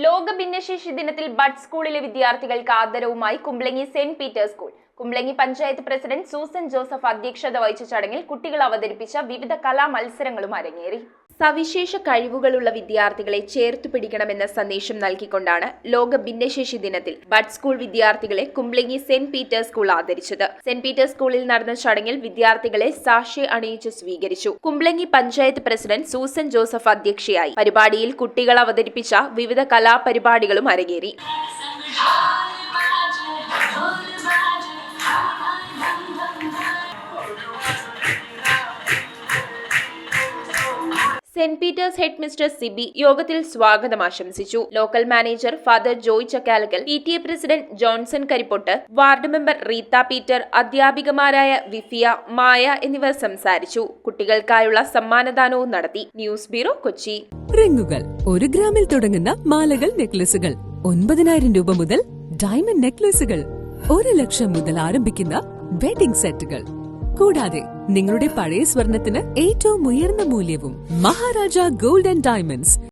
ലോക ഭിന്നശേഷി ദിനത്തിൽ ബഡ് സ്കൂളിലെ വിദ്യാർത്ഥികൾക്ക് ആദരവുമായി Kumbalangi Saint Peter's school. Kumbalangi panchayat president Susan Joseph അധ്യക്ഷത വഹിച്ച ചടങ്ങിൽ കുട്ടികൾ അവതരിപ്പിച്ച വിവിധ കലാമത്സരങ്ങളും അരങ്ങേറി. സവിശേഷ കഴിവുകളുള്ള വിദ്യാർത്ഥികളെ ചേർത്തു പിടിക്കണമെന്ന സന്ദേശം നൽകിക്കൊണ്ടാണ് ലോക ഭിന്നശേഷി ദിനത്തിൽ ബഡ് സ്കൂൾ വിദ്യാർത്ഥികളെ കുംബ്ലങ്ങി സെന്റ് പീറ്റേഴ്സ് സ്കൂൾ ആദരിച്ചത്. സെന്റ് പീറ്റേഴ്സ് സ്കൂളിൽ നടന്ന ചടങ്ങിൽ വിദ്യാർത്ഥികളെ സാക്ഷി അണിയിച്ച് സ്വീകരിച്ചു. കുംബ്ലങ്ങി പഞ്ചായത്ത് പ്രസിഡന്റ് സൂസൻ ജോസഫ് അധ്യക്ഷയായി. പരിപാടിയിൽ കുട്ടികൾ അവതരിപ്പിച്ച വിവിധ കലാപരിപാടികളും അരങ്ങേറി. Saint Peter's head mister Sibi യോഗത്തിൽ സ്വാഗതം ആശംസിച്ചു. Local manager father Joy Chakkalakkal, PTA president Johnson Karippott, ward member Reetha Peter, അധ്യാപികമാരായ വിഫിയ, മായ എന്നിവർ സംസാരിച്ചു. കുട്ടികൾക്കായുള്ള സമ്മാനദാനവും നടത്തി. News bureau, Kochi. റിങ്ങുകൾ 1 ഗ്രാമിൽ തുടങ്ങുന്ന മാലകൾ, നെക്ലസുകൾ 9,000 രൂപ മുതൽ ഡയമണ്ട് നെക്ലസുകൾ 1 ലക്ഷം മുതൽ ആരംഭിക്കുന്ന വെഡിംഗ് സെറ്റുകൾ, കൂടാതെ നിങ്ങളുടെ പഴയ സ്വർണത്തിന് ഏറ്റവും ഉയർന്ന മൂല്യവും. Maharaja gold and diamonds,